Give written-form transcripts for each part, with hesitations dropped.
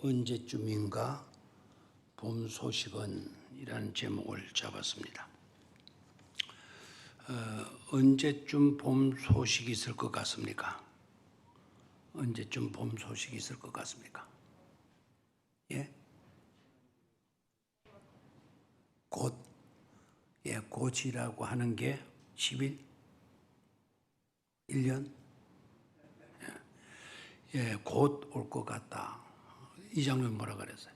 언제쯤인가 봄 소식은 이라는 제목을 잡았습니다. 언제쯤 봄 소식이 있을 것 같습니까? 언제쯤 봄 소식이 있을 것 같습니까? 예? 곧, 곧이라고 하는 게 10일? 1년? 예, 곧 올 것 같다. 이 장면 뭐라 그랬어요?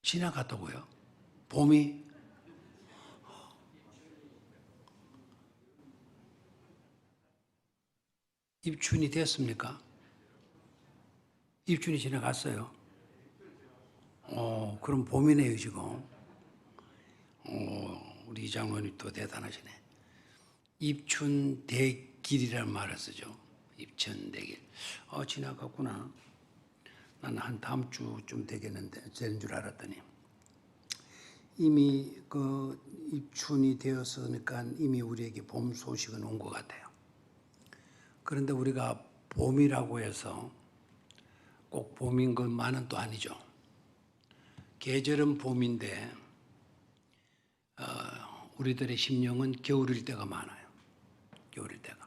지나갔다고요? 봄이? 입춘이 됐습니까? 입춘이 지나갔어요. 그럼 봄이네요, 지금. 우리 이 장로님 또 대단하시네. 입춘대길이라는 말을 쓰죠. 입춘대길. 지나갔구나. 나는 한 다음 주쯤 되는 줄 알았더니 이미 그 입춘이 되었으니까 이미 우리에게 봄 소식은 온 것 같아요. 그런데 우리가 봄이라고 해서 꼭 봄인 것만은 또 아니죠. 계절은 봄인데 우리들의 심령은 겨울일 때가 많아요. 겨울일 때가.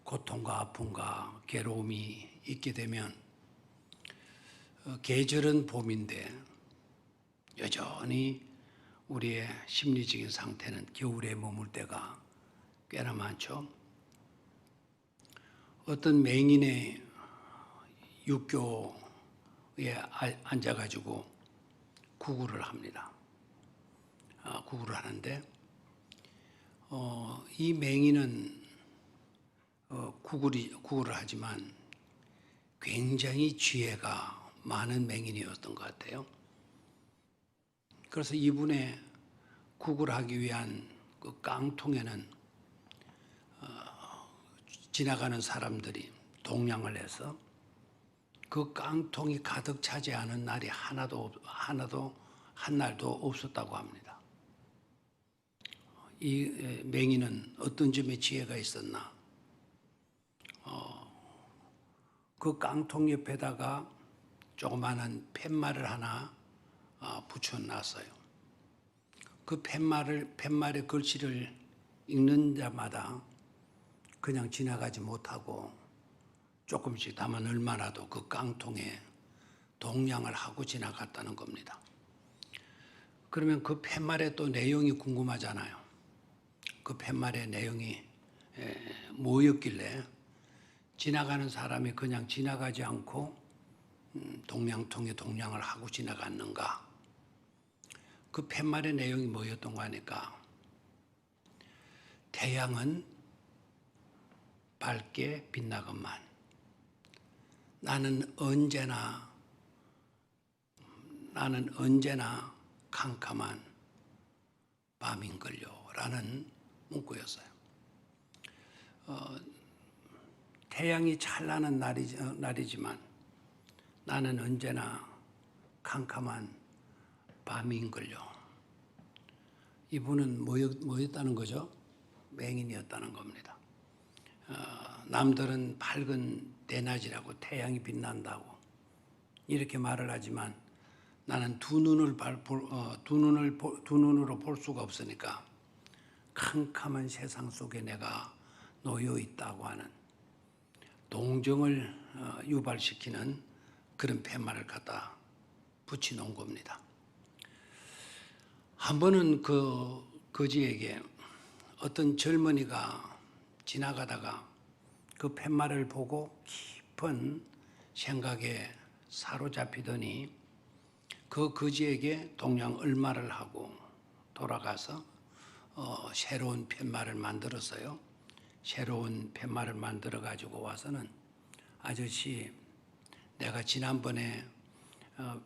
고통과 아픔과 괴로움이 있게 되면 계절은 봄인데 여전히 우리의 심리적인 상태는 겨울에 머물 때가 꽤나 많죠. 어떤 맹인의 육교에 앉아가지고 구걸을 합니다. 구걸을 하는데 이 맹인은 구걸을 하지만 굉장히 지혜가 많은 맹인이었던 것 같아요. 그래서 이분의 구걸하기 위한 그 깡통에는 지나가는 사람들이 동냥을 해서 그 깡통이 가득 차지 않은 날이 한 날도 없었다고 합니다. 이 맹인은 어떤 점에 지혜가 있었나? 그 깡통 옆에다가 조그마한 팻말을 하나 붙여놨어요. 그 팻말의 글씨를 읽는 자마다 그냥 지나가지 못하고 조금씩 다만 얼마나도 그 깡통에 동냥을 하고 지나갔다는 겁니다. 그러면 그 팻말의 또 내용이 궁금하잖아요. 그 팻말의 내용이 뭐였길래 지나가는 사람이 그냥 지나가지 않고 동냥통에 동냥을 하고 지나갔는가? 그 팻말의 내용이 뭐였던 거 하니까 태양은 밝게 빛나건만 나는 언제나 캄캄한 밤인걸요 라는 문구였어요. 태양이 찬란한 날이지만 나는 언제나 캄캄한 밤인걸요. 이분은 뭐였다는 거죠? 맹인이었다는 겁니다. 남들은 밝은 대낮이라고 태양이 빛난다고 이렇게 말을 하지만 나는 두 눈으로 볼 수가 없으니까 캄캄한 세상 속에 내가 놓여 있다고 하는 동정을 유발시키는 그런 팻말을 갖다 붙여놓은 겁니다. 한 번은 그 거지에게 어떤 젊은이가 지나가다가 그 팻말을 보고 깊은 생각에 사로잡히더니 그 거지에게 동양 얼마를 하고 돌아가서 새로운 팻말을 만들었어요. 새로운 팻말을 만들어 가지고 와서는 아저씨, 내가 지난번에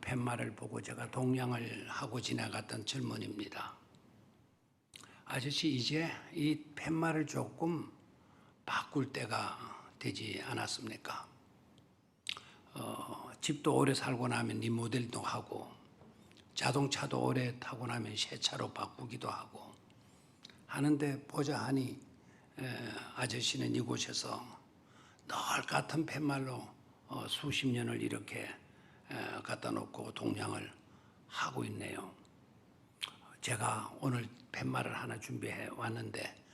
팻말을 보고 제가 동냥을 하고 지나갔던 젊은이입니다. 아저씨, 이제 이 팻말을 조금 바꿀 때가 되지 않았습니까? 집도 오래 살고 나면 리모델도 하고 자동차도 오래 타고 나면 새 차로 바꾸기도 하고 하는데 보자 하니 아저씨는 이곳에서 늘 같은 팻말로 수십 년을 이렇게 갖다 놓고 동냥을 하고 있네요. 제가 오늘 팻말을 하나 준비해 왔는데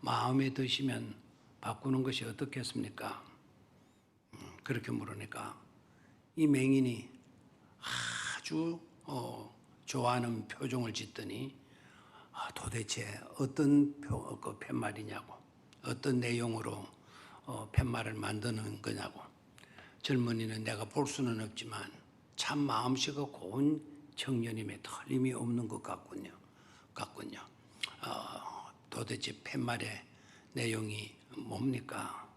마음에 드시면 바꾸는 것이 어떻겠습니까? 그렇게 물으니까 이 맹인이 아주 좋아하는 표정을 짓더니 도대체 어떤 팻말이냐고, 어떤 내용으로 팻말을 만드는 거냐고. 젊은이는 내가 볼 수는 없지만 참 마음씨가 고운 청년임에 틀림이 없는 것 같군요. 도대체 팻말의 내용이 뭡니까?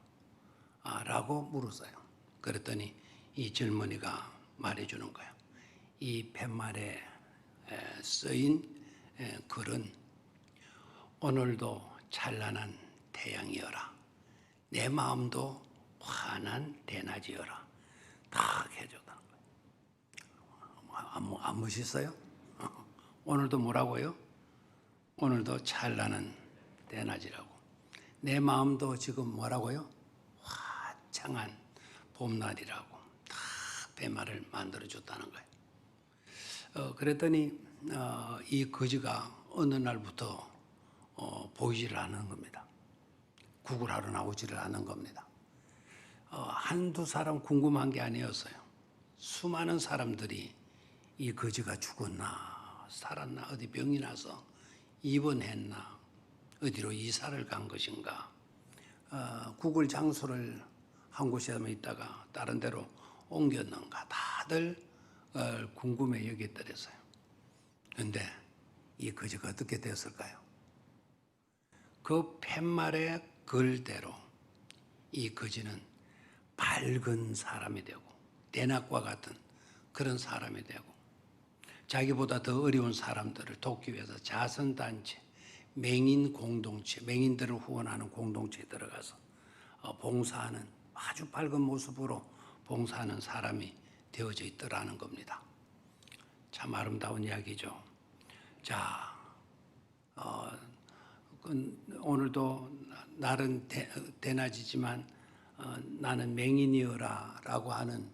라고 물었어요. 그랬더니 이 젊은이가 말해주는 거예요. 이 팻말에 쓰인 글은 오늘도 찬란한 태양이여라. 내 마음도 환한 대낮이여라. 딱 해줬다는 거예요. 안 멋있어요? 오늘도 뭐라고요? 오늘도 찬란한 대낮이라고. 내 마음도 지금 뭐라고요? 화창한 봄날이라고. 다 팻말을 만들어줬다는 거예요. 그랬더니 이 거지가 어느 날부터 보이지를 않는 겁니다. 구걸하러 나오지를 않은 겁니다. 한두 사람 궁금한 게 아니었어요. 수많은 사람들이 이 거지가 죽었나 살았나 어디 병이 나서 입원했나 어디로 이사를 간 것인가 구글 장소를 한 곳에만 있다가 다른 데로 옮겼는가 다들 궁금해 여겼더랬어요. 그런데 이 거지가 어떻게 되었을까요? 그 팻말의 글대로 이 거지는 밝은 사람이 되고 대낮과 같은 그런 사람이 되고 자기보다 더 어려운 사람들을 돕기 위해서 자선단체, 맹인 공동체, 맹인들을 후원하는 공동체에 들어가서 봉사하는 아주 밝은 모습으로 봉사하는 사람이 되어져 있더라는 겁니다. 참 아름다운 이야기죠. 자, 오늘도 날은 대낮이지만 나는 맹인이여라 라고 하는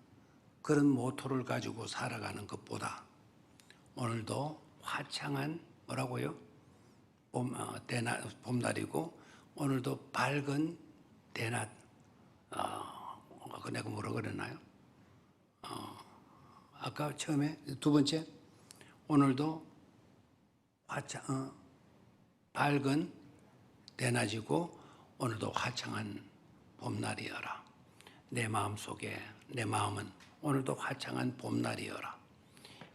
그런 모토를 가지고 살아가는 것보다 오늘도 화창한 뭐라고요? 봄날이고 오늘도 밝은 대낮 내가 뭐라 그랬나요? 아까 처음에 두 번째 오늘도 밝은 대낮이고 오늘도 화창한 봄날이여라. 내 마음은 오늘도 화창한 봄날이여라.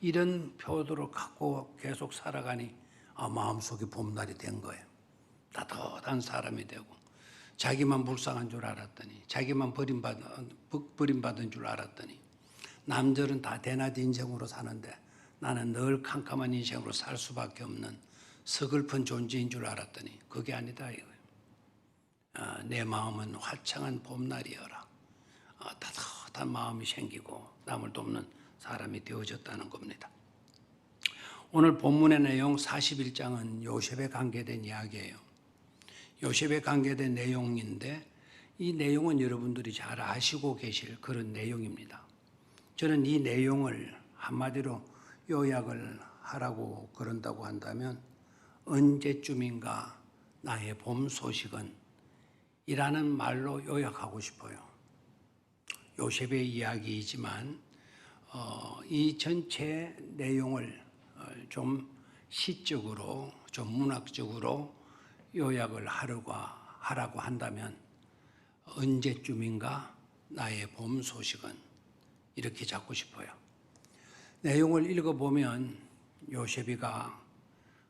이런 표도를 갖고 계속 살아가니 마음속에 봄날이 된 거예요. 따뜻한 사람이 되고 자기만 불쌍한 줄 알았더니 자기만 버림받은 줄 알았더니 남들은 다 대낮 인생으로 사는데 나는 늘 캄캄한 인생으로 살 수밖에 없는 서글픈 존재인 줄 알았더니 그게 아니다 이거예요. 내 마음은 화창한 봄날이여라. 따뜻한 마음이 생기고 남을 돕는 사람이 되어졌다는 겁니다. 오늘 본문의 내용 41장은 요셉에 관계된 이야기예요. 요셉에 관계된 내용인데 이 내용은 여러분들이 잘 아시고 계실 그런 내용입니다. 저는 이 내용을 한마디로 요약을 하라고 그런다고 한다면 언제쯤인가 나의 봄 소식은 이라는 말로 요약하고 싶어요. 요셉의 이야기이지만 이 전체 내용을 좀 시적으로 좀 문학적으로 요약을 하라고 한다면 언제쯤인가 나의 봄 소식은 이렇게 잡고 싶어요. 내용을 읽어보면 요셉이가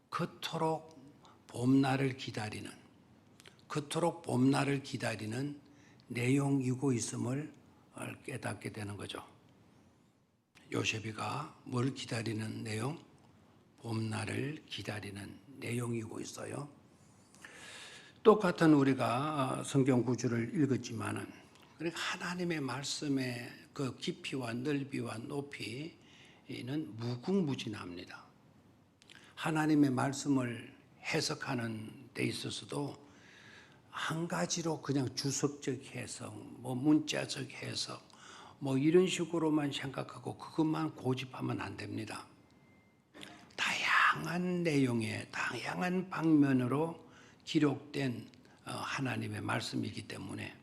그토록 봄날을 기다리는 내용이고 있음을 깨닫게 되는 거죠. 요셉이가 뭘 기다리는 내용? 봄날을 기다리는 내용이고 있어요. 똑같은 우리가 성경 구절을 읽었지만은 하나님의 말씀의 그 깊이와 넓이와 높이는 무궁무진합니다. 하나님의 말씀을 해석하는 데 있어서도 한 가지로 그냥 주석적 해석, 문자적 해석, 뭐 이런 식으로만 생각하고 그것만 고집하면 안 됩니다. 다양한 내용의 다양한 방면으로 기록된 하나님의 말씀이기 때문에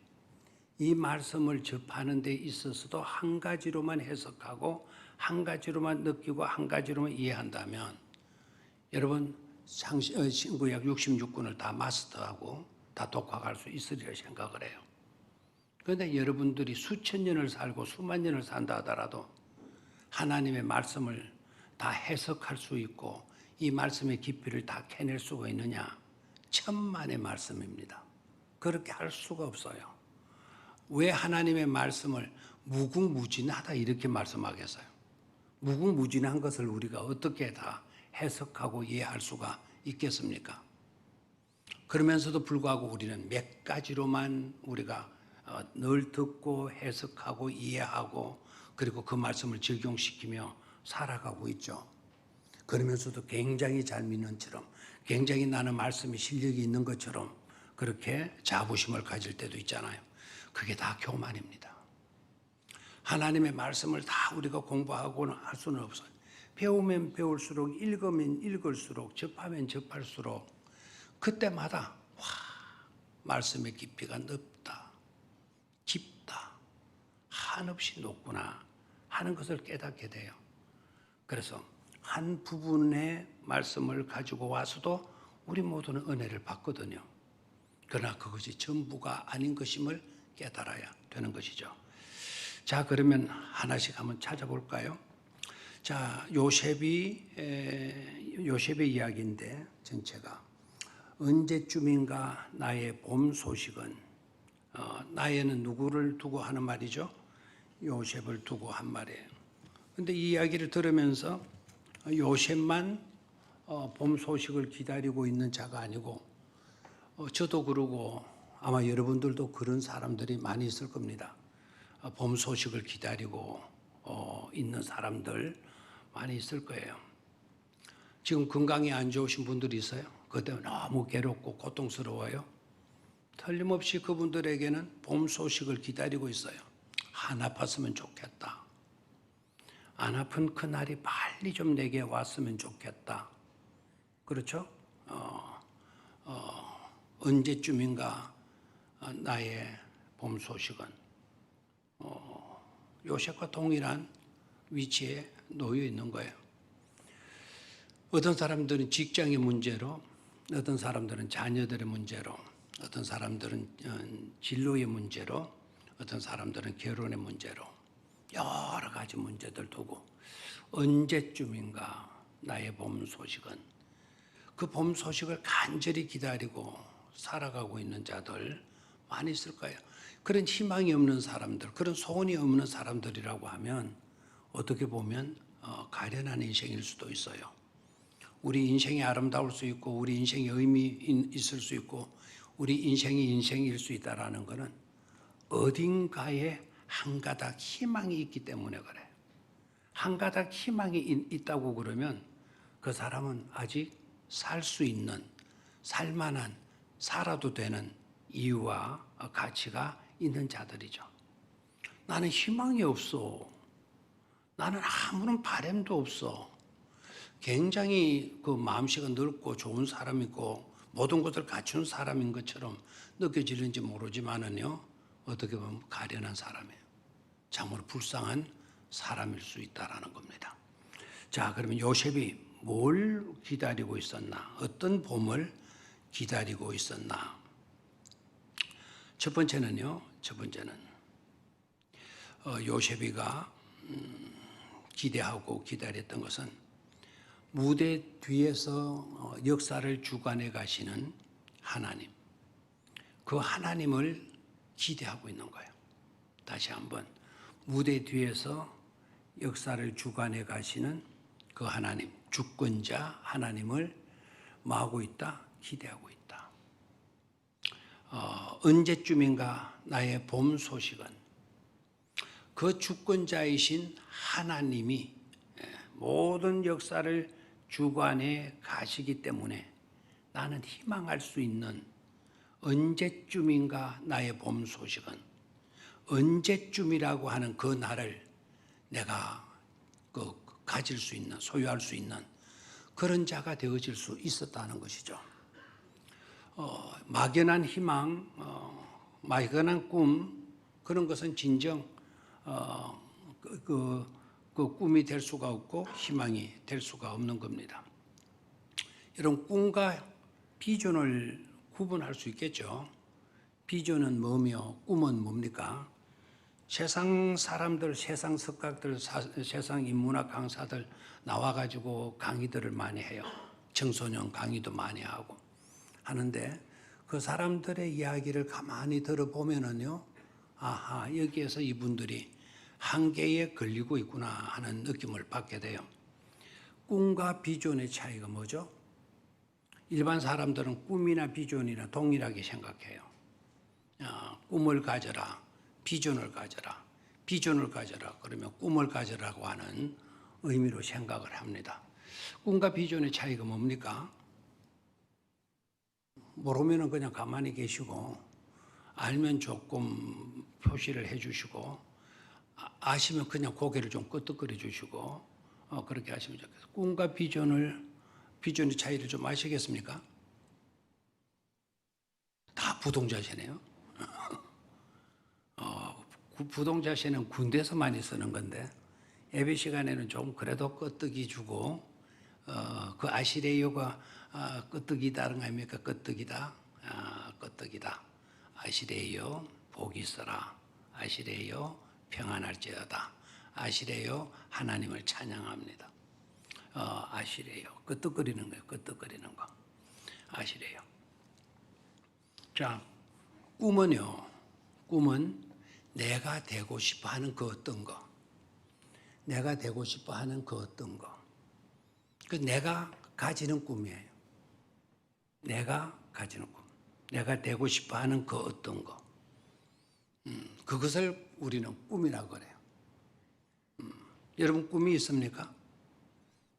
이 말씀을 접하는 데 있어서도 한 가지로만 해석하고 한 가지로만 느끼고 한 가지로만 이해한다면 여러분 신구약 66권을 다 마스터하고 다 독학할 수 있으리라 생각을 해요. 그런데 여러분들이 수천 년을 살고 수만 년을 산다 하더라도 하나님의 말씀을 다 해석할 수 있고 이 말씀의 깊이를 다 캐낼 수가 있느냐? 천만의 말씀입니다. 그렇게 할 수가 없어요. 왜 하나님의 말씀을 무궁무진하다 이렇게 말씀하겠어요? 무궁무진한 것을 우리가 어떻게 다 해석하고 이해할 수가 있겠습니까? 그러면서도 불구하고 우리는 몇 가지로만 우리가 늘 듣고 해석하고 이해하고 그리고 그 말씀을 적용시키며 살아가고 있죠. 그러면서도 굉장히 잘 믿는 처럼 굉장히 나는 말씀에 실력이 있는 것처럼 그렇게 자부심을 가질 때도 있잖아요. 그게 다 교만입니다. 하나님의 말씀을 다 우리가 공부하고는 할 수는 없어요. 배우면 배울수록 읽으면 읽을수록 접하면 접할수록 그때마다 와 말씀의 깊이가 넓다 깊다 한없이 높구나 하는 것을 깨닫게 돼요. 그래서 한 부분의 말씀을 가지고 와서도 우리 모두는 은혜를 받거든요. 그러나 그것이 전부가 아닌 것임을 깨달아야 되는 것이죠. 자, 그러면 하나씩 한번 찾아볼까요? 자, 요셉의 이야기인데 전체가 언제쯤인가 나의 봄 소식은 나에는 누구를 두고 하는 말이죠? 요셉을 두고 한 말이에요. 근데 이 이야기를 들으면서 요셉만 봄 소식을 기다리고 있는 자가 아니고 저도 그러고 아마 여러분들도 그런 사람들이 많이 있을 겁니다. 봄 소식을 기다리고 있는 사람들 많이 있을 거예요. 지금 건강이 안 좋으신 분들이 있어요. 그것 때문에 너무 괴롭고 고통스러워요. 틀림없이 그분들에게는 봄 소식을 기다리고 있어요. 안 아팠으면 좋겠다. 안 아픈 그날이 빨리 좀 내게 왔으면 좋겠다. 그렇죠? 언제쯤인가 나의 봄 소식은 요셉과 동일한 위치에 놓여 있는 거예요. 어떤 사람들은 직장의 문제로, 어떤 사람들은 자녀들의 문제로, 어떤 사람들은 진로의 문제로, 어떤 사람들은 결혼의 문제로 여러 가지 문제들 두고 언제쯤인가 나의 봄 소식은 그 봄 소식을 간절히 기다리고 살아가고 있는 자들 많이 있을 거예요. 그런 희망이 없는 사람들, 그런 소원이 없는 사람들이라고 하면 어떻게 보면 가련한 인생일 수도 있어요. 우리 인생이 아름다울 수 있고 우리 인생이 의미 있을 수 있고 우리 인생이 인생일 수 있다라는 것은 어딘가에 한 가닥 희망이 있기 때문에 그래요. 한 가닥 희망이 있다고 그러면 그 사람은 아직 살 수 있는, 살만한, 살아도 되는 이유와 가치가 있는 자들이죠. 나는 희망이 없어. 나는 아무런 바람도 없어. 굉장히 그 마음씨가 넓고 좋은 사람이고 모든 것을 갖춘 사람인 것처럼 느껴지는지 모르지만은요, 어떻게 보면 가련한 사람이에요. 참으로 불쌍한 사람일 수 있다라는 겁니다. 자, 그러면 요셉이 뭘 기다리고 있었나? 어떤 봄을 기다리고 있었나? 첫 번째는 요셉이가 기대하고 기다렸던 것은 무대 뒤에서 역사를 주관해 가시는 하나님, 그 하나님을 기대하고 있는 거예요. 다시 한번 무대 뒤에서 역사를 주관해 가시는 그 하나님, 주권자 하나님을 뭐하고 있다? 기대하고 있다. 언제쯤인가 나의 봄 소식은 그 주권자이신 하나님이 모든 역사를 주관해 가시기 때문에 나는 희망할 수 있는 언제쯤인가 나의 봄 소식은 언제쯤이라고 하는 그 날을 내가 가질 수 있는, 소유할 수 있는 그런 자가 되어질 수 있었다는 것이죠. 막연한 희망, 막연한 꿈, 그런 것은 진정 그 꿈이 될 수가 없고 희망이 될 수가 없는 겁니다. 이런 꿈과 비전을 구분할 수 있겠죠. 비전은 뭐며 꿈은 뭡니까? 세상 사람들, 세상 석학들, 세상 인문학 강사들 나와가지고 강의들을 많이 해요. 청소년 강의도 많이 하고 하는데 그 사람들의 이야기를 가만히 들어보면은요, 아하, 여기에서 이분들이 한계에 걸리고 있구나 하는 느낌을 받게 돼요. 꿈과 비전의 차이가 뭐죠? 일반 사람들은 꿈이나 비전이나 동일하게 생각해요. 꿈을 가져라, 비전을 가져라, 비전을 가져라, 그러면 꿈을 가져라고 하는 의미로 생각을 합니다. 꿈과 비전의 차이가 뭡니까? 모르면 그냥 가만히 계시고, 알면 조금 표시를 해주시고, 아시면 그냥 고개를 좀 끄덕거려 주시고, 그렇게 하시면 좋겠어요. 꿈과 비전의 차이를 좀 아시겠습니까? 다 부동자세네요. 부동자세는 군대에서 많이 쓰는 건데, 예배 시간에는 좀 그래도 끄떡이 주고, 그 아시레요가 끄떡이다는 거 아닙니까? 끄떡이다. 끄떡이다. 아시레요, 복이 있어라. 아시레요, 평안할지어다. 아시레요, 하나님을 찬양합니다. 아시레요. 끄떡거리는 거예요. 끄떡거리는 거. 아시레요. 자, 꿈은요. 꿈은 내가 되고 싶어 하는 그 어떤 거. 내가 되고 싶어 하는 그 어떤 거. 그 내가 가지는 꿈이에요. 내가 가지는 꿈. 내가 되고 싶어 하는 그 어떤 거. 그것을 우리는 꿈이라고 그래요. 여러분 꿈이 있습니까?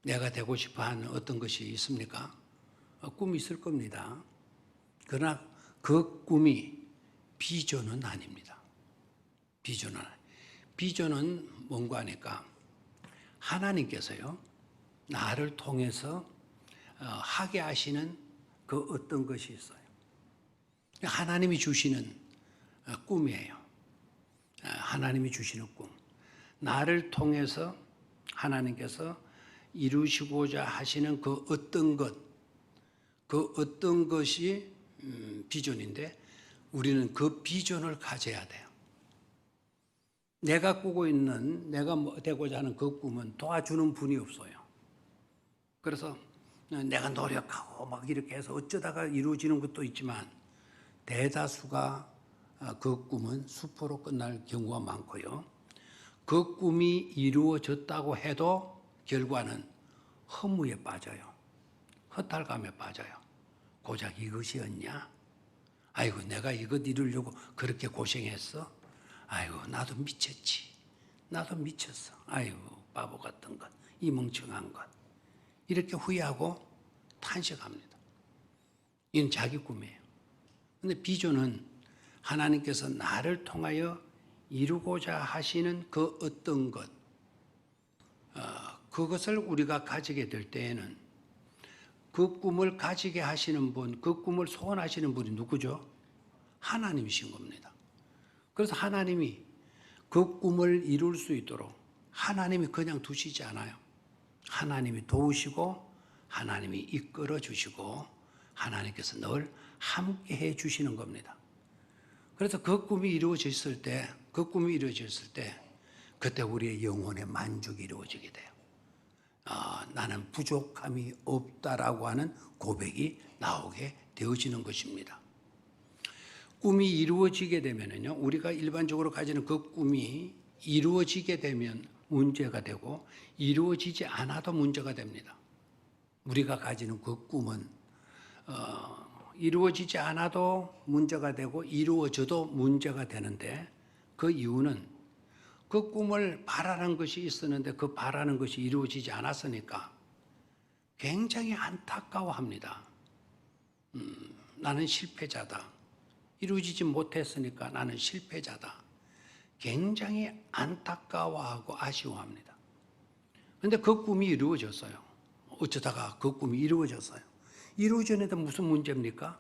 내가 되고 싶어 하는 어떤 것이 있습니까? 꿈이 있을 겁니다. 그러나 그 꿈이 비전은 아닙니다. 비전은 뭔가 하니까 하나님께서요, 나를 통해서 하게 하시는 그 어떤 것이 있어요. 하나님이 주시는 꿈이에요. 하나님이 주시는 꿈. 나를 통해서 하나님께서 이루시고자 하시는 그 어떤 것, 그 어떤 것이 비전인데 우리는 그 비전을 가져야 돼요. 내가 꾸고 있는, 내가 되고자 하는 그 꿈은 도와주는 분이 없어요. 그래서 내가 노력하고 막 이렇게 해서 어쩌다가 이루어지는 것도 있지만 대다수가 그 꿈은 수포로 끝날 경우가 많고요. 그 꿈이 이루어졌다고 해도 결과는 허무에 빠져요. 허탈감에 빠져요. 고작 이것이었냐? 아이고 내가 이것 이루려고 그렇게 고생했어? 아이고 나도 미쳤지. 나도 미쳤어. 아이고 바보 같은 것. 이 멍청한 것. 이렇게 후회하고 탄식합니다. 이건 자기 꿈이에요. 그런데 비전은 하나님께서 나를 통하여 이루고자 하시는 그 어떤 것, 그것을 우리가 가지게 될 때에는 그 꿈을 가지게 하시는 분, 그 꿈을 소원하시는 분이 누구죠? 하나님이신 겁니다. 그래서 하나님이 그 꿈을 이룰 수 있도록 하나님이 그냥 두시지 않아요. 하나님이 도우시고 하나님이 이끌어 주시고 하나님께서 늘 함께 해 주시는 겁니다. 그래서 그 꿈이 이루어졌을 때, 그때 우리의 영혼의 만족이 이루어지게 돼요. 나는 부족함이 없다라고 하는 고백이 나오게 되어지는 것입니다. 꿈이 이루어지게 되면요, 우리가 일반적으로 가지는 그 꿈이 이루어지게 되면 문제가 되고 이루어지지 않아도 문제가 됩니다. 우리가 가지는 그 꿈은 이루어지지 않아도 문제가 되고 이루어져도 문제가 되는데 그 이유는 그 꿈을 바라는 것이 있었는데 그 바라는 것이 이루어지지 않았으니까 굉장히 안타까워합니다. 나는 실패자다. 이루어지지 못했으니까 나는 실패자다. 굉장히 안타까워하고 아쉬워합니다. 그런데 그 꿈이 이루어졌어요. 어쩌다가 그 꿈이 이루어졌어요. 이루어졌는데 무슨 문제입니까?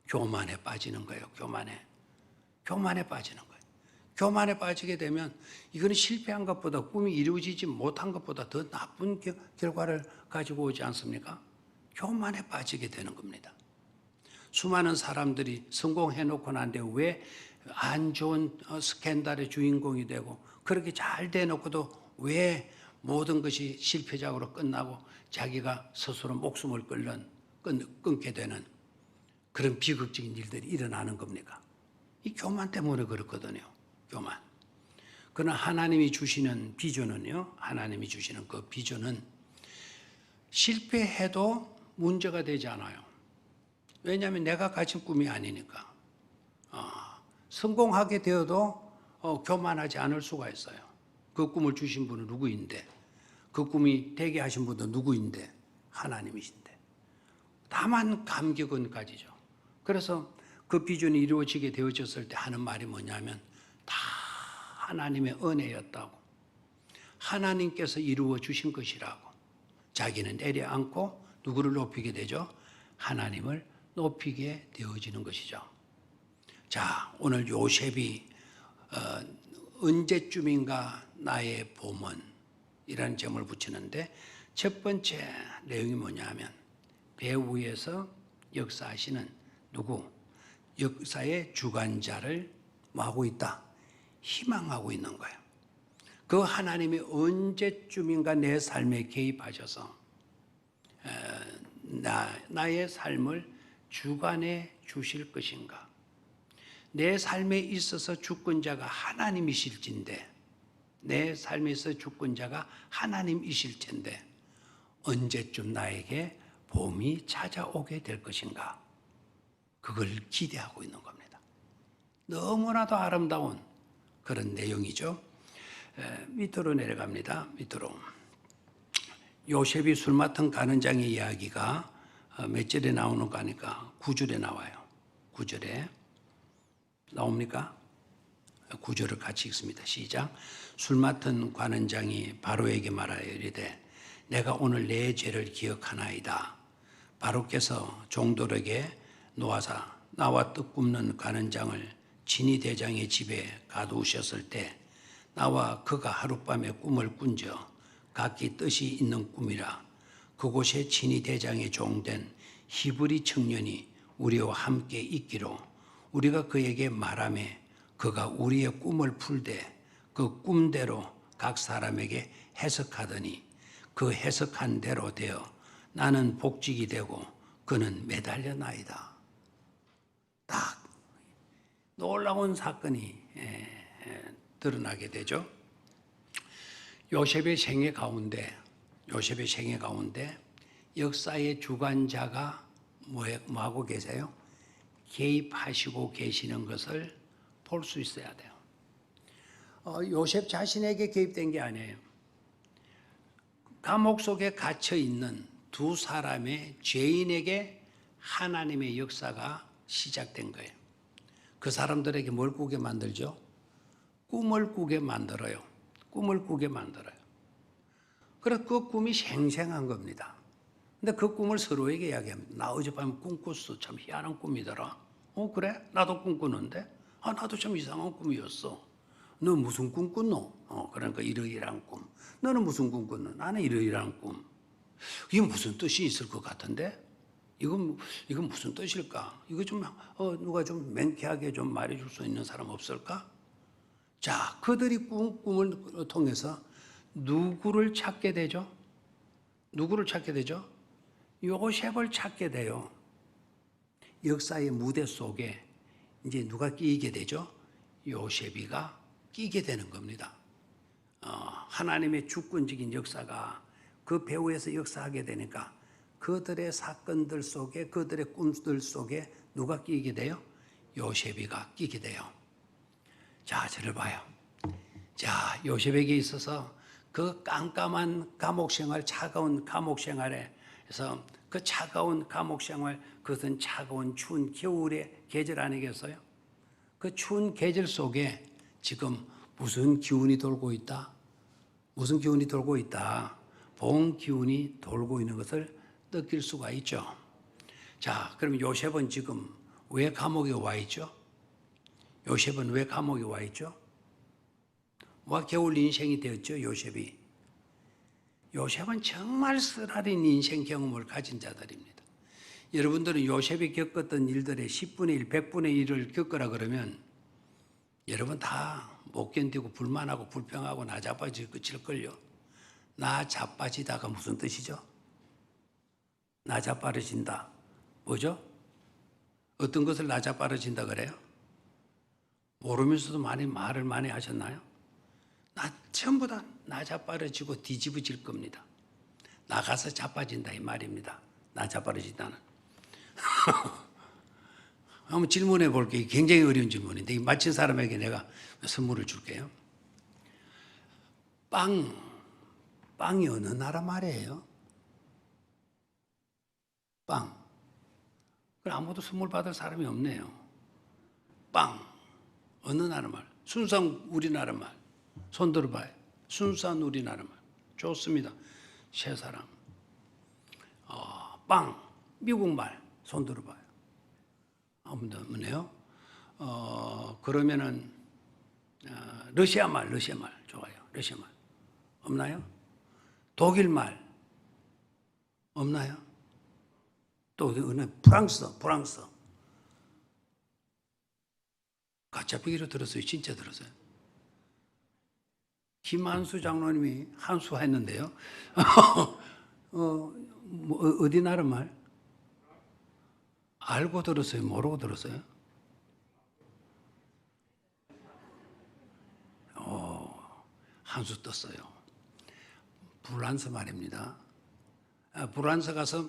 교만에 빠지는 거예요. 교만에 빠지는 거예요. 교만에 빠지게 되면 이거는 실패한 것보다 꿈이 이루어지지 못한 것보다 더 나쁜 결과를 가지고 오지 않습니까? 교만에 빠지게 되는 겁니다. 수많은 사람들이 성공해놓고 난데 왜 안 좋은 스캔들의 주인공이 되고 그렇게 잘 돼놓고도 왜 모든 것이 실패작으로 끝나고 자기가 스스로 목숨을 끊게 되는 그런 비극적인 일들이 일어나는 겁니까? 이 교만 때문에 그렇거든요. 교만. 그러나 하나님이 주시는 비전은요, 하나님이 주시는 그 비전은 실패해도 문제가 되지 않아요. 왜냐하면 내가 가진 꿈이 아니니까. 성공하게 되어도 교만하지 않을 수가 있어요. 그 꿈을 주신 분은 누구인데, 그 꿈이 되게 하신 분은 누구인데, 하나님이신데. 다만 감격은 가지죠. 그래서 그 비전이 이루어지게 되어졌을 때 하는 말이 뭐냐면 다 하나님의 은혜였다고. 하나님께서 이루어 주신 것이라고. 자기는 내려앉고 누구를 높이게 되죠? 하나님을 높이게 되어지는 것이죠. 자, 오늘 요셉이 언제쯤인가 나의 봄은이라는 점을 붙이는데 첫 번째 내용이 뭐냐면 배 위에서 역사하시는 누구? 역사의 주관자를 뭐하고 있다? 희망하고 있는 거예요. 그 하나님이 언제쯤인가 내 삶에 개입하셔서 나의 삶을 주관해 주실 것인가? 내 삶에 있어서 주권자가 하나님이실진데 내 삶에 있어 주권자가 하나님이실 텐데 언제쯤 나에게 봄이 찾아오게 될 것인가? 그걸 기대하고 있는 겁니다. 너무나도 아름다운 그런 내용이죠. 밑으로 내려갑니다. 밑으로. 요셉이 술 맡은 가는장의 이야기가 몇 절에 나오는 거 아니까 9절에 나와요. 9절에 나옵니까? 9절을 같이 읽습니다. 시작. 술 맡은 관원장이 바로에게 말하여 이르되 내가 오늘 내 죄를 기억하나이다. 바로께서 종들에게 놓아사 나와 떡 굽는 관원장을 진위 대장의 집에 가두셨을 때 나와 그가 하룻밤에 꿈을 꾼저 각기 뜻이 있는 꿈이라. 그곳에 진위 대장의 종된 히브리 청년이 우리와 함께 있기로 우리가 그에게 말하매 그가 우리의 꿈을 풀되 그 꿈대로 각 사람에게 해석하더니 그 해석한 대로 되어 나는 복직이 되고 그는 매달려나이다. 딱 놀라운 사건이 드러나게 되죠. 요셉의 생애 가운데 역사의 주관자가 뭐하고 계세요? 개입하시고 계시는 것을 볼 수 있어야 돼요. 요셉 자신에게 개입된 게 아니에요. 감옥 속에 갇혀 있는 두 사람의 죄인에게 하나님의 역사가 시작된 거예요. 그 사람들에게 뭘 꾸게 만들죠? 꿈을 꾸게 만들어요. 그래서 그 꿈이 생생한 겁니다. 근데 그 꿈을 서로에게 이야기합니다. 나 어젯밤에 꿈 꿨어. 참 희한한 꿈이더라. 그래? 나도 꿈 꿨는데? 나도 참 이상한 꿈이었어. 너 무슨 꿈 꿨노? 그러니까 이러이러한 꿈. 너는 무슨 꿈 꿨노? 나는 이러이러한 꿈. 이게 무슨 뜻이 있을 것 같은데? 이건 무슨 뜻일까? 이거 좀, 누가 좀 맹쾌하게 좀 말해줄 수 있는 사람 없을까? 자, 그들이 꿈을 통해서 누구를 찾게 되죠? 요셉을 찾게 돼요. 역사의 무대 속에 이제 누가 끼게 되죠? 요셉이가 끼게 되는 겁니다. 하나님의 주권적인 역사가 그 배후에서 역사하게 되니까 그들의 사건들 속에 그들의 꿈들 속에 누가 끼게 돼요? 요셉이가 끼게 돼요. 자, 저를 봐요. 자, 요셉에게 있어서 그 깜깜한 감옥 생활, 차가운 감옥 생활에서 그 차가운 감옥 생활, 그것은 차가운 추운 겨울의 계절 아니겠어요? 그 추운 계절 속에 지금 무슨 기운이 돌고 있다? 무슨 기운이 돌고 있다? 본 기운이 돌고 있는 것을 느낄 수가 있죠. 자, 그럼 요셉은 지금 왜 감옥에 와 있죠? 요셉은 왜 감옥에 와 있죠? 와 겨울 인생이 되었죠, 요셉이. 요셉은 정말 쓰라린 인생 경험을 가진 자들입니다. 여러분들은 요셉이 겪었던 일들의 10분의 1, 100분의 1을 겪으라 그러면 여러분 다 못 견디고 불만하고 불평하고 나 자빠지고 끝일걸요. 나 자빠지다가 무슨 뜻이죠? 나 자빠져진다. 뭐죠? 어떤 것을 나 자빠져진다 그래요? 모르면서도 말을 많이 하셨나요? 나 전부 다 나 자빠져지고 뒤집어질 겁니다. 나가서 자빠진다 이 말입니다. 나 자빠져진다는. 한번 질문해 볼게요. 굉장히 어려운 질문인데 이 맞힌 사람에게 내가 선물을 줄게요. 빵이 어느 나라 말이에요? 빵. 그럼 아무도 선물 받을 사람이 없네요. 빵. 어느 나라 말? 순수한 우리나라 말. 손 들어봐요. 순수한 우리나라 말. 좋습니다. 세 사람. 빵. 미국 말. 손 들어봐요. 아무도 없네요. 그러면은 러시아 말 좋아요. 러시아 말 없나요? 독일 말 없나요? 또 어느 프랑스 가짜배기로 들었어요. 진짜 들었어요. 김한수 장로님이 한수 했는데요. 어디 나라 말? 알고 들었어요? 모르고 들었어요? 한수 떴어요. 불란서 말입니다. 불란서 가서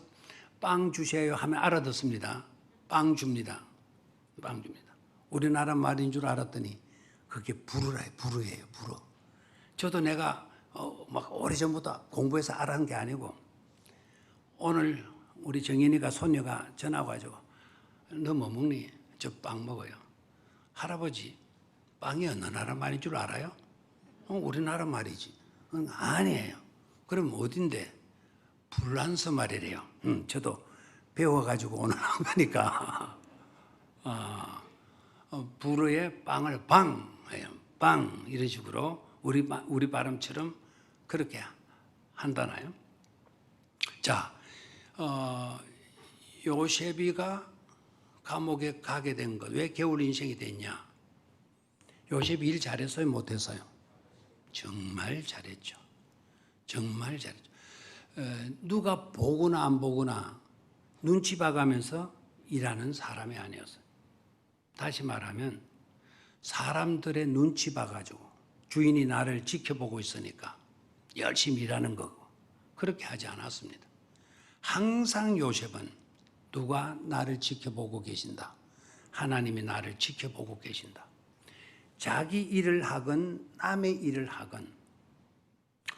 빵 주세요 하면 알아듣습니다. 빵 줍니다. 우리나라 말인 줄 알았더니 그게 불어예요. 저도 내가 막 오래전부터 공부해서 알아는 게 아니고 오늘 우리 정인이가 손녀가 전화 와가지고 너 뭐 먹니? 저 빵 먹어요. 할아버지 빵이 어느 나라 말인 줄 알아요? 우리나라 말이지. 아니에요. 그럼 어딘데? 불란서 말이래요. 저도 배워가지고 오늘 한 거니까. 불어에 빵을 방해요. 빵 이런 식으로 우리 발음처럼 그렇게 한다나요? 자, 요셉이가 감옥에 가게 된 것, 왜 겨울 인생이 됐냐? 요셉이 일 잘했어요, 못했어요? 정말 잘했죠. 정말 잘했죠. 누가 보거나 안 보거나 눈치 봐가면서 일하는 사람이 아니었어요. 다시 말하면 사람들의 눈치 봐가지고 주인이 나를 지켜보고 있으니까 열심히 일하는 거고 그렇게 하지 않았습니다. 항상 요셉은 누가 나를 지켜보고 계신다. 하나님이 나를 지켜보고 계신다. 자기 일을 하건 남의 일을 하건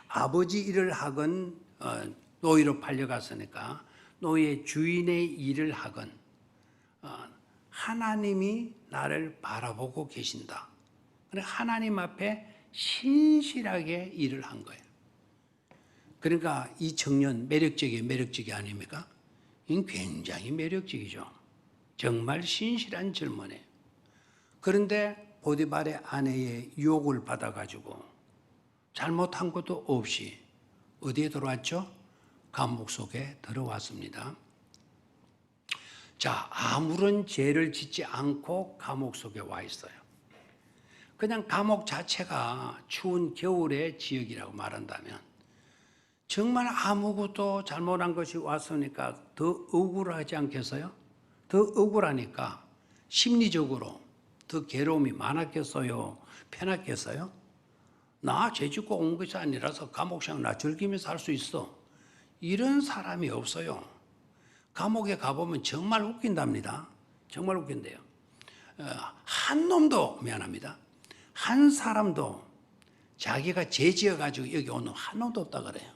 아버지 일을 하건 노예로 팔려갔으니까 노예 주인의 일을 하건 하나님이 나를 바라보고 계신다. 하나님 앞에 신실하게 일을 한 거예요. 그러니까 이 청년 매력적이 아닙니까? 굉장히 매력적이죠. 정말 신실한 젊은이에요. 그런데 보디발의 아내의 유혹을 받아가지고 잘못한 것도 없이 어디에 들어왔죠? 감옥 속에 들어왔습니다. 자, 아무런 죄를 짓지 않고 감옥 속에 와 있어요. 그냥 감옥 자체가 추운 겨울의 지역이라고 말한다면 정말 아무것도 잘못한 것이 왔으니까 더 억울하지 않겠어요? 더 억울하니까 심리적으로 더 괴로움이 많았겠어요? 편했겠어요? 나 죄 짓고 온 것이 아니라서 감옥 생활 나 즐기면서 살 수 있어. 이런 사람이 없어요. 감옥에 가보면 정말 웃긴답니다. 정말 웃긴데요. 한 놈도 미안합니다. 한 사람도 자기가 죄 지어가지고 여기 온 놈 한 놈도 없다 그래요.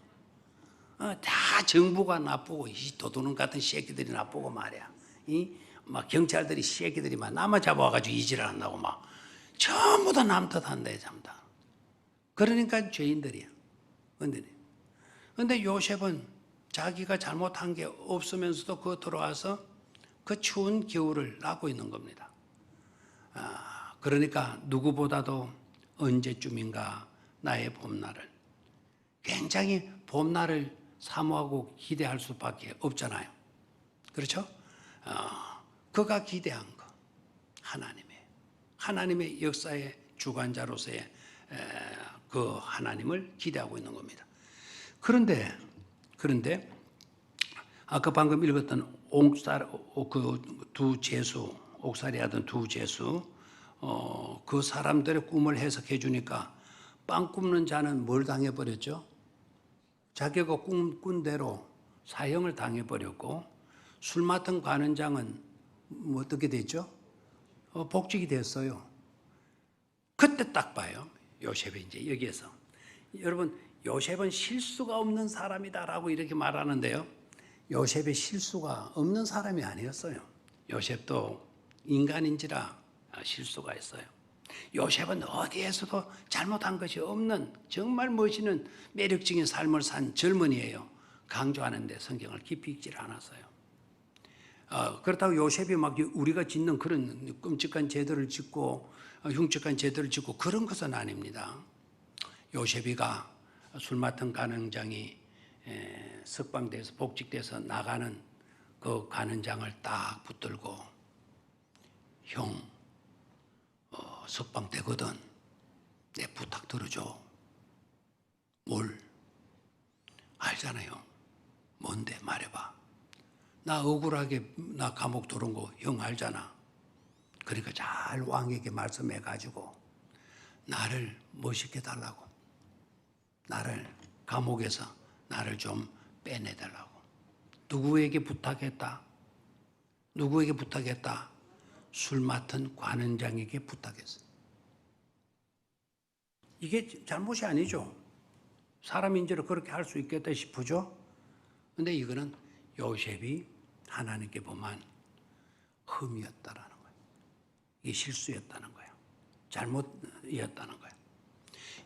다 정부가 나쁘고 이 도둑놈 같은 새끼들이 나쁘고 말이야. 막 경찰들이 새끼들이 막 남아 잡아와가지고 이지를 한다고 막 전부 다 남 탓한대 전부 다. 그러니까 죄인들이야. 근데 요셉은 자기가 잘못한 게 없으면서도 그 들어와서 그 추운 겨울을 나고 있는 겁니다. 그러니까 누구보다도 언제쯤인가 나의 봄날을, 굉장히 봄날을 사모하고 기대할 수밖에 없잖아요. 그렇죠? 그가 기대한 거, 하나님의 역사의 주관자로서의 그 하나님을 기대하고 있는 겁니다. 그런데 아까 방금 읽었던 그 제수, 옥살이 하던 두 제수, 그 사람들의 꿈을 해석해 주니까 빵 굽는 자는 뭘 당해버렸죠? 자기가 꾼 대로 사형을 당해버렸고, 술 맡은 관원장은 뭐 어떻게 됐죠? 복직이 됐어요. 그때 딱 봐요. 요셉이 이제 여기에서. 여러분, 요셉은 실수가 없는 사람이다라고 이렇게 말하는데요. 요셉의 실수가 없는 사람이 아니었어요. 요셉도 인간인지라 실수가 있어요. 요셉은 어디에서도 잘못한 것이 없는 정말 멋있는 매력적인 삶을 산 젊은이에요. 강조하는데 성경을 깊이 읽질 않았어요. 그렇다고 요셉이 막 우리가 짓는 그런 끔찍한 죄들을 짓고 흉측한 죄들을 짓고 그런 것은 아닙니다. 요셉이가 술 맡은 간원장이 석방돼서 복직돼서 나가는 그 간원장을 딱 붙들고, 형, 석방되거든 내 부탁 들어줘. 뭘? 알잖아요. 뭔데? 말해봐. 나 억울하게 나 감옥 들어온 거 형 알잖아. 그러니까 잘 왕에게 말씀해가지고 나를 멋있게 달라고, 나를 감옥에서 나를 좀 빼내달라고. 누구에게 부탁했다? 술 맡은 관원장에게 부탁했어. 이게 잘못이 아니죠. 사람인지로 그렇게 할 수 있겠다 싶으죠. 근데 이거는 요셉이 하나님께 보면 흠이었다라는 거예요. 이게 실수였다는 거예요. 잘못이었다는 거예요.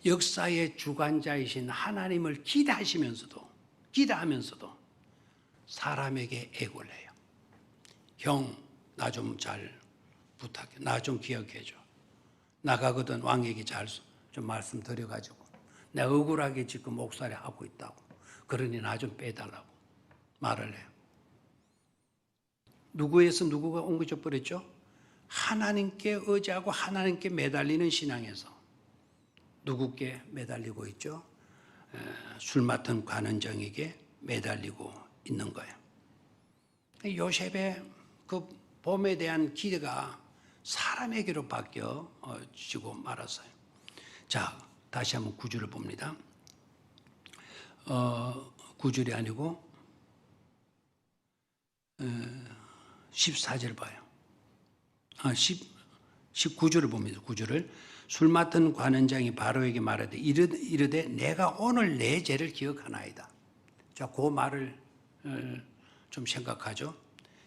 역사의 주관자이신 하나님을 기대하면서도 사람에게 애고를 해요. 형, 나 좀 잘 부탁해. 나 좀 기억해줘. 나가거든 왕에게 잘 좀 말씀드려가지고 내가 억울하게 지금 목살이 하고 있다고. 그러니 나 좀 빼달라고 말을 해요. 누구에서 누구가 옮겨져 버렸죠? 하나님께 의지하고 하나님께 매달리는 신앙에서 누구께 매달리고 있죠? 술 맡은 관원장에게 매달리고 있는 거예요. 요셉의 그 봄에 대한 기대가 사람에게로 바뀌어지고 말았어요. 자, 다시 한번 9절을 봅니다. 9절이 아니고 14절 봐요. 19절을 봅니다. 9절을. 술 맡은 관원장이 바로에게 말하되 이르되 내가 오늘 내 죄를 기억하나이다. 자, 그 말을 좀 생각하죠.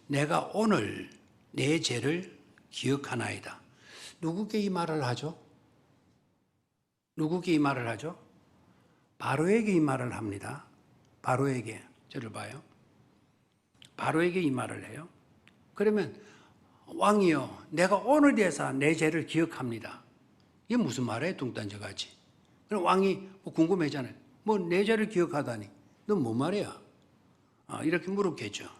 내가 오늘 내 죄를 기억하나이다. 누구께 이 말을 하죠? 바로에게 이 말을 합니다. 바로에게. 저를 봐요. 바로에게 이 말을 해요. 그러면 왕이요, 내가 오늘에서 내 죄를 기억합니다. 이게 무슨 말이에요? 뚱딴지같이. 그럼 왕이 궁금해잖아요. 뭐 내 죄를 기억하다니 넌 뭔 말이야? 이렇게 물었겠죠.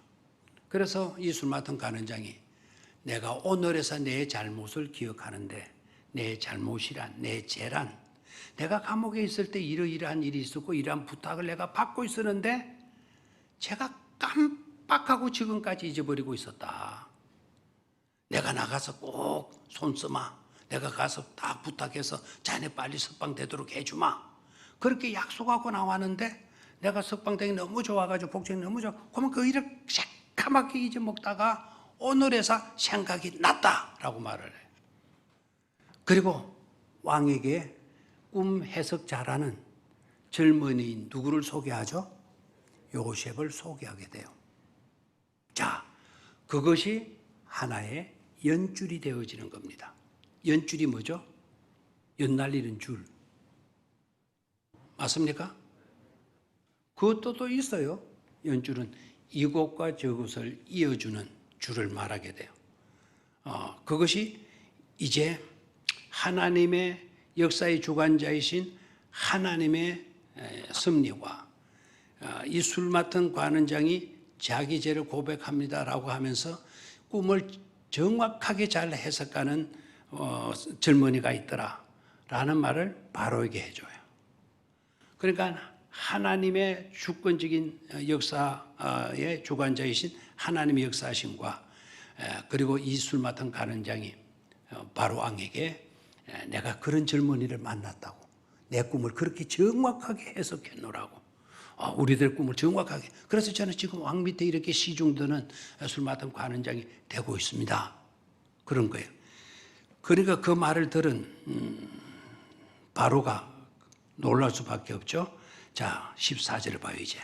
그래서 이 술 맡은 간원장이 내가 오늘에서 내 잘못을 기억하는데, 내 잘못이란, 내 죄란, 내가 감옥에 있을 때 이러이러한 일이 있었고 이러한 부탁을 내가 받고 있었는데 제가 깜빡하고 지금까지 잊어버리고 있었다. 내가 나가서 꼭 손쓰마, 내가 가서 다 부탁해서 자네 빨리 석방되도록 해주마, 그렇게 약속하고 나왔는데 내가 석방되기 너무 좋아가지고 복직이 너무 좋아. 그러면 그 일을 새까맣게 잊어먹다가 오늘에서 생각이 났다라고 말을 해요. 그리고 왕에게 꿈 해석 잘하는 젊은이인 누구를 소개하죠? 요셉을 소개하게 돼요. 자, 그것이 하나의 연줄이 되어지는 겁니다. 연줄이 뭐죠? 연 날리는 줄. 맞습니까? 그것도 또 있어요. 연줄은 이곳과 저곳을 이어주는 줄을 말하게 돼요. 그것이 이제 하나님의 역사의 주관자이신 하나님의 섭리와 이 술 맡은 관원장이 자기 죄를 고백합니다라고 하면서 꿈을 정확하게 잘 해석하는 젊은이가 있더라라는 말을 바로에게 해줘요. 그러니까 하나님의 주권적인 역사의 주관자이신 하나님의 역사하심과 그리고 이 술 맡은 관원장이 바로 왕에게 내가 그런 젊은이를 만났다고 내 꿈을 그렇게 정확하게 해석했노라고 우리들 꿈을 정확하게 그래서 저는 지금 왕 밑에 이렇게 시중드는 술 맡은 관원장이 되고 있습니다. 그런 거예요. 그러니까 그 말을 들은 바로가 놀랄 수밖에 없죠. 자, 14절을 봐요 이제.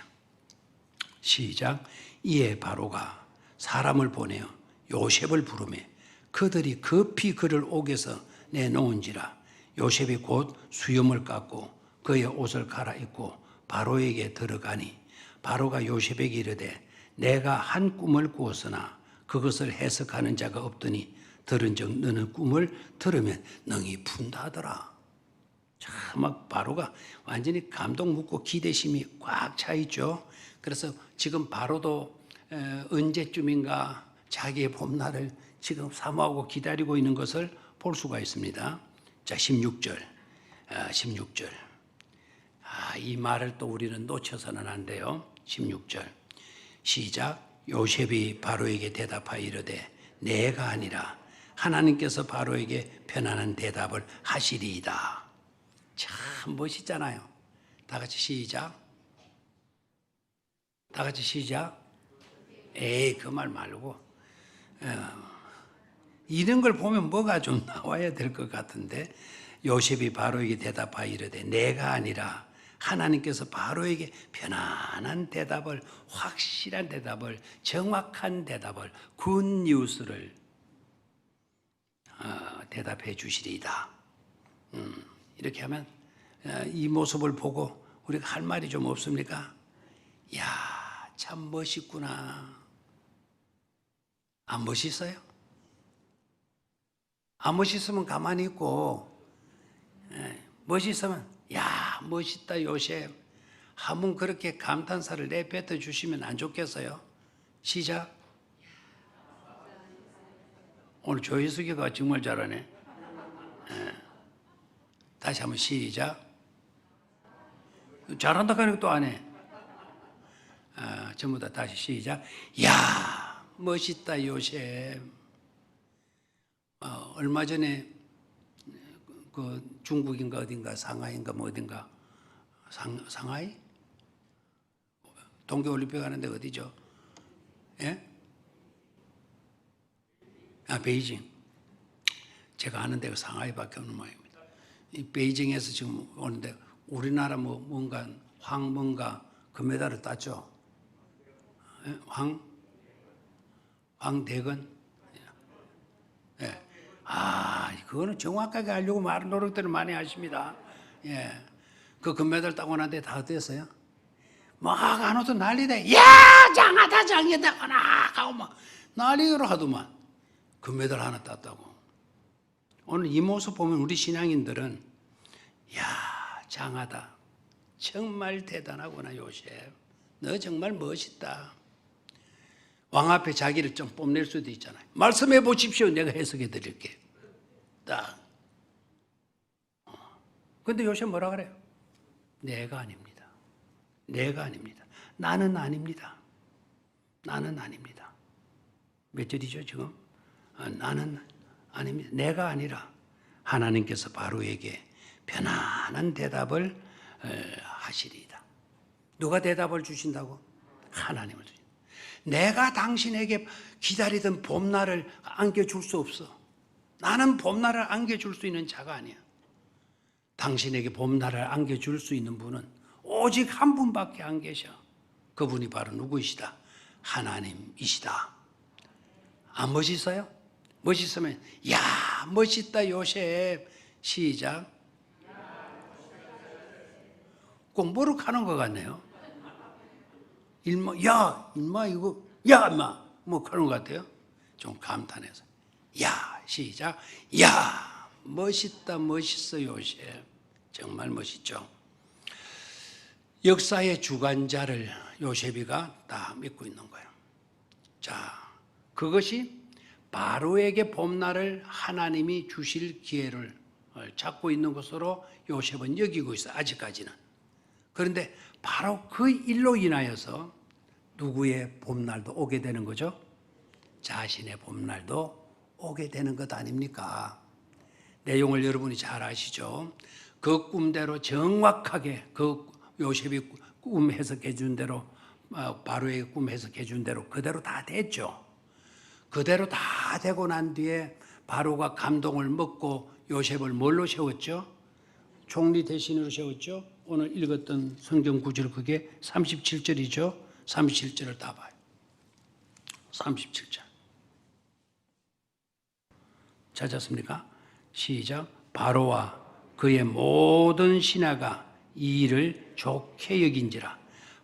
시작. 이에 바로가 사람을 보내어 요셉을 부르매 그들이 급히 그를 옥에서 내놓은지라 요셉이 곧 수염을 깎고 그의 옷을 갈아입고 바로에게 들어가니 바로가 요셉에게 이르되 내가 한 꿈을 꾸었으나 그것을 해석하는 자가 없더니 들은즉 너는 꿈을 들으면 능히 푼다 하더라. 참 막 바로가 완전히 감동 묻고 기대심이 꽉 차 있죠. 그래서 지금 바로도 언제쯤인가 자기의 봄날을 지금 사모하고 기다리고 있는 것을 볼 수가 있습니다. 자, 16절. 이 말을 또 우리는 놓쳐서는 안 돼요. 16절. 시작. 요셉이 바로에게 대답하여 이르되 내가 아니라 하나님께서 바로에게 편안한 대답을 하시리이다. 참 멋있잖아요. 다 같이 시작. 다 같이 시작. 에이, 그 말 말고. 이런 걸 보면 뭐가 좀 나와야 될 것 같은데 요셉이 바로에게 대답하여 이르되 내가 아니라 하나님께서 바로에게 편안한 대답을 확실한 대답을 정확한 대답을 굿뉴스를 대답해 주시리이다. 이렇게 하면 이 모습을 보고 우리가 할 말이 좀 없습니까? 이야, 참 멋있구나. 안 멋있어요? 안 멋있으면 가만히 있고 멋있으면 야 멋있다 요셉 한번 그렇게 감탄사를 내뱉어 주시면 안 좋겠어요? 시작. 오늘 조희숙이가 정말 잘하네. 다시 한번 시작. 잘한다 하니까 또 안 해. 전부 다 다시 시작. 야 멋있다 요셉. 얼마 전에 그 중국인가 어딘가 상하이인가 뭐 어딘가 상하이? 동계올림픽 하는데 어디죠? 예? 베이징. 제가 아는 데가 상하이밖에 없는 모양입니다. 이 베이징에서 지금 오는데 우리나라 뭔가 뭔가 금메달을 땄죠. 예? 황대건. 예. 그거는 정확하게 하려고 많은 노력들을 많이 하십니다. 예. 그 금메달 따고 난 데 다 어땠어요? 막 안 와도 난리다. 야, 장하다, 장이다, 하고 막 난리로 하더만. 금메달 하나 땄다고. 오늘 이 모습 보면 우리 신앙인들은 야, 장하다. 정말 대단하구나, 요셉. 너 정말 멋있다. 왕 앞에 자기를 좀 뽐낼 수도 있잖아요. 말씀해 보십시오. 내가 해석해 드릴게. 딱. 근데 요셉 뭐라 그래요? 내가 아닙니다. 내가 아닙니다. 나는 아닙니다. 나는 아닙니다. 몇 절이죠, 지금? 나는 아닙니다. 내가 아니라 하나님께서 바로에게 편안한 대답을 하시리이다. 누가 대답을 주신다고? 하나님을 주신다. 내가 당신에게 기다리던 봄날을 안겨줄 수 없어. 나는 봄날을 안겨줄 수 있는 자가 아니야. 당신에게 봄날을 안겨줄 수 있는 분은 오직 한 분밖에 안 계셔. 그분이 바로 누구이시다? 하나님이시다. 안 멋있어요? 멋있으면 야 멋있다 요셉. 시작. 공부를 하는 것 같네요. 일마 이거 야 인마 뭐 그런 것 같아요. 좀 감탄해서 야 시작 야 멋있다 멋있어 요셉 정말 멋있죠. 역사의 주관자를 요셉이가 다 믿고 있는 거예요. 자, 그것이 바로에게 봄날을 하나님이 주실 기회를 잡고 있는 것으로 요셉은 여기고 있어요. 아직까지는. 그런데 바로 그 일로 인하여서 누구의 봄날도 오게 되는 거죠? 자신의 봄날도 오게 되는 것 아닙니까? 내용을 여러분이 잘 아시죠? 그 꿈대로 정확하게 그 요셉이 꿈 해석해 준 대로 바로의 꿈 해석해 준 대로 그대로 다 됐죠. 그대로 다 되고 난 뒤에 바로가 감동을 먹고 요셉을 뭘로 세웠죠? 총리 대신으로 세웠죠. 오늘 읽었던 성경 구절 그게 37절이죠. 37절을 다 봐요. 37절. 찾았습니까? 시작. 바로와 그의 모든 신하가 이 일을 좋게 여긴지라.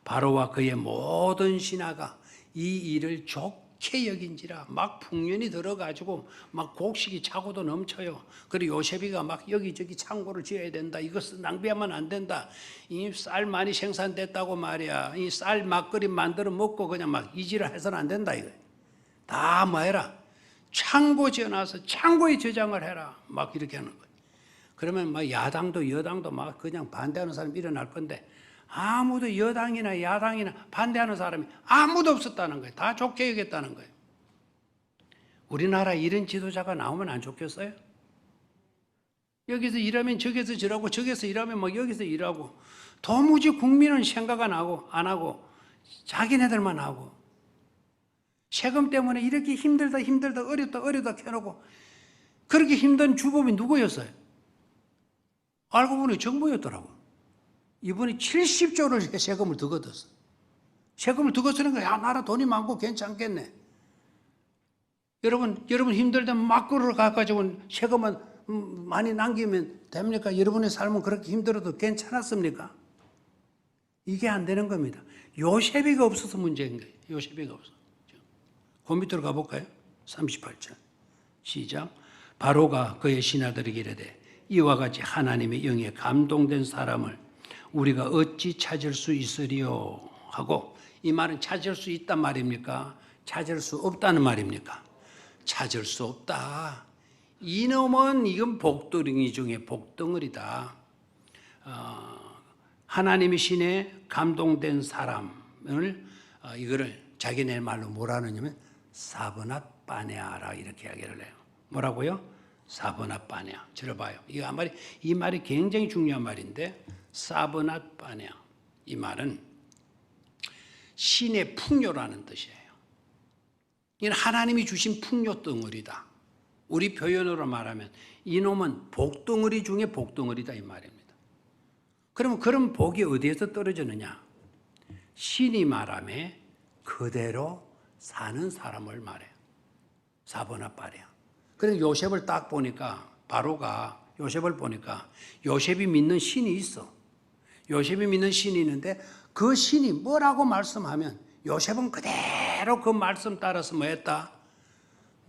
바로와 그의 모든 신하가 이 일을 좋게 여긴지라. 막 풍년이 들어가지고 막 곡식이 차고도 넘쳐요. 그리고 요셉이가 막 여기저기 창고를 지어야 된다. 이것 낭비하면 안 된다. 이 쌀 많이 생산됐다고 말이야. 이 쌀 막걸리 만들어 먹고 그냥 막 이지를 해서는 안 된다 이거. 다 뭐 해라. 창고 지어놔서 창고에 저장을 해라. 막 이렇게 하는 거예요. 그러면 막 야당도 여당도 막 그냥 반대하는 사람이 일어날 건데 아무도 여당이나 야당이나 반대하는 사람이 아무도 없었다는 거예요. 다 좋게 여겼다는 거예요. 우리나라 이런 지도자가 나오면 안 좋겠어요? 여기서 일하면 저기서 저라고 저기서 일하면 막 여기서 일하고 도무지 국민은 생각 안 하고 자기네들만 하고 세금 때문에 이렇게 힘들다 어렵다 켜놓고 그렇게 힘든 주범이 누구였어요? 알고 보니 정부였더라고. 이분이 70조를 세금을 더 걷었어. 세금을 더 걷으는 거야. 야, 나라 돈이 많고 괜찮겠네. 여러분 힘들 때 막 끌어가가지고 세금만 많이 남기면 됩니까? 여러분의 삶은 그렇게 힘들어도 괜찮았습니까? 이게 안 되는 겁니다. 요셉이가 없어서 문제인 거예요. 요셉이가 없어. 그 밑으로 가볼까요? 38절. 시작. 바로가 그의 신하들에게 이르되 이와 같이 하나님의 영에 감동된 사람을 우리가 어찌 찾을 수 있으리요 하고 이 말은 찾을 수 있단 말입니까? 찾을 수 없다는 말입니까? 찾을 수 없다. 이놈은 이건 복덩이 중에 복덩어리다. 하나님의 신에 감동된 사람을 이거를 자기네 말로 뭐라 하느냐면 사브낫 바네아라 이렇게 이야기를 해요. 뭐라고요? 사브낫 바네아. 들어봐요. 이 말이 굉장히 중요한 말인데 사브낫 바네아. 이 말은 신의 풍요라는 뜻이에요. 이는 하나님이 주신 풍요 덩어리다. 우리 표현으로 말하면 이놈은 복덩어리 중에 복덩어리다 이 말입니다. 그러면 그런 복이 어디에서 떨어지느냐? 신이 말하며 그대로 사는 사람을 말해요. 사브낫 바네아. 그래서 요셉을 딱 보니까 바로가 요셉을 보니까 요셉이 믿는 신이 있어. 요셉이 믿는 신이 있는데 그 신이 뭐라고 말씀하면 요셉은 그대로 그 말씀 따라서 뭐 했다?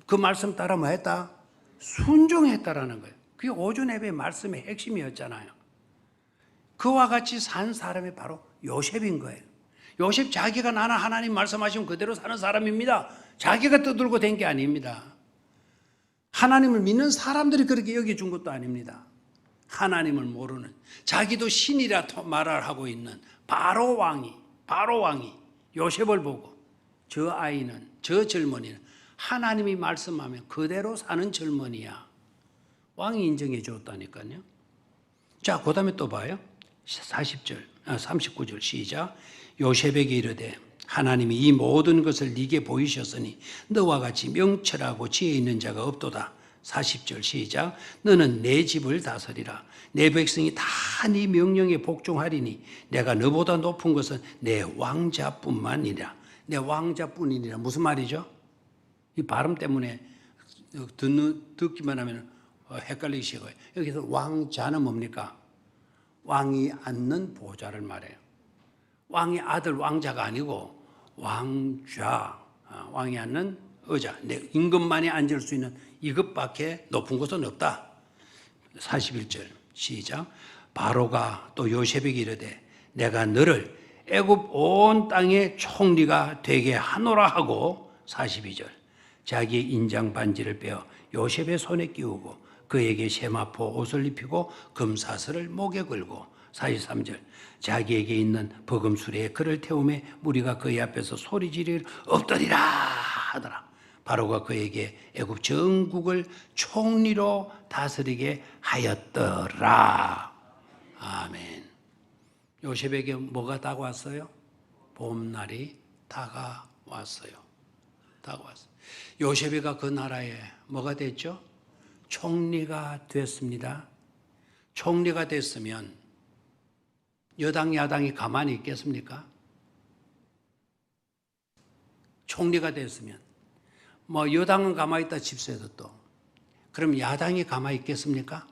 그 말씀 따라 뭐 했다? 순종했다라는 거예요. 그게 오주네배의 말씀의 핵심이었잖아요. 그와 같이 산 사람이 바로 요셉인 거예요. 요셉 자기가 나는 하나님 말씀하시면 그대로 사는 사람입니다. 자기가 떠들고 된 게 아닙니다. 하나님을 믿는 사람들이 그렇게 여겨준 것도 아닙니다. 하나님을 모르는 자기도 신이라 말을 하고 있는 바로 왕이 요셉을 보고 저 젊은이는 하나님이 말씀하면 그대로 사는 젊은이야. 왕이 인정해 줬다니까요. 자, 그 다음에 또 봐요. 39절 시작. 요셉에게 이르되 하나님이 이 모든 것을 네게 보이셨으니 너와 같이 명철하고 지혜 있는 자가 없도다. 40절 시작. 너는 내 집을 다스리라. 내 백성이 다 네 명령에 복종하리니 내가 너보다 높은 것은 내 왕자뿐만이라. 내 왕자뿐이니라. 무슨 말이죠? 이 발음 때문에 듣기만 하면 헷갈리기 쉬워요. 여기서 왕자는 뭡니까? 왕이 앉는 보좌를 말해요. 왕이 아들 왕자가 아니고 왕좌, 왕이 앉는 의자. 내 임금만이 앉을 수 있는 이것밖에 높은 곳은 없다. 41절 시작. 바로가 또 요셉에게 이르되 내가 너를 애굽 온 땅의 총리가 되게 하노라 하고 42절 자기의 인장 반지를 빼어 요셉의 손에 끼우고 그에게 세마포 옷을 입히고 금사슬을 목에 걸고 43절 자기에게 있는 버금수레에 그를 태우매 무리가 그의 앞에서 소리 지르기를 엎드리라 하더라. 바로가 그에게 애굽 전국을 총리로 다스리게 하였더라. 아멘. 요셉에게 뭐가 다가왔어요? 봄날이 다가왔어요. 다가왔어요. 요셉이가 그 나라에 뭐가 됐죠? 총리가 됐습니다. 총리가 됐으면 여당 야당이 가만히 있겠습니까? 총리가 됐으면 뭐 여당은 가만히 있다 칩세도 또 그럼 야당이 가만히 있겠습니까?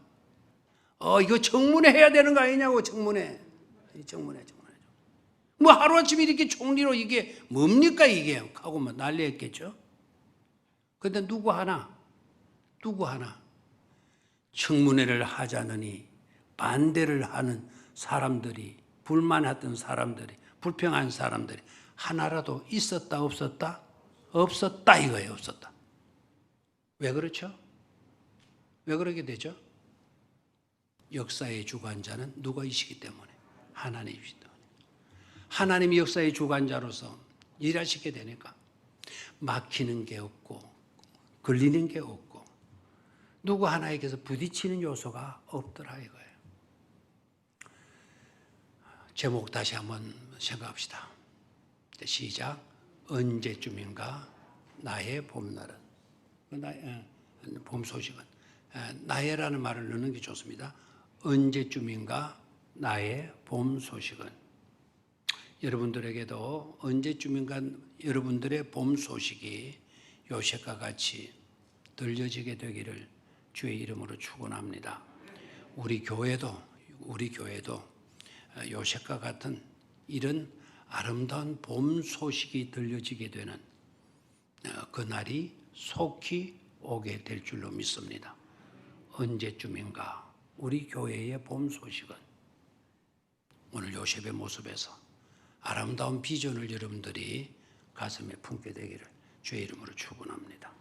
이거 청문회 해야 되는 거 아니냐고. 청문회. 뭐 하루아침에 이렇게 총리로 이게 뭡니까 이게 하고 뭐 난리했겠죠. 그런데 누구 하나 청문회를 하자느니 반대를 하는 사람들이, 불만했던 사람들이, 불평한 사람들이 하나라도 있었다 없었다? 없었다 이거예요. 없었다. 왜 그렇죠? 왜 그러게 되죠? 역사의 주관자는 누구이시기 때문에? 하나님이시기 때문에. 하나님이 역사의 주관자로서 일하시게 되니까 막히는 게 없고 걸리는 게 없고 누구 하나에게서 부딪히는 요소가 없더라 이거예요. 제목 다시 한번 생각합시다. 시작. 언제쯤인가 나의 봄날은, 봄 소식은, 나의라는 말을 넣는 게 좋습니다. 언제쯤인가 나의 봄 소식은. 여러분들에게도 언제쯤인가 여러분들의 봄 소식이 요셉과 같이 들려지게 되기를 주의 이름으로 축원합니다. 우리 교회도 요셉과 같은 이런 아름다운 봄 소식이 들려지게 되는 그날이 속히 오게 될 줄로 믿습니다. 언제쯤인가 우리 교회의 봄 소식은 오늘 요셉의 모습에서 아름다운 비전을 여러분들이 가슴에 품게 되기를 주의 이름으로 축원합니다.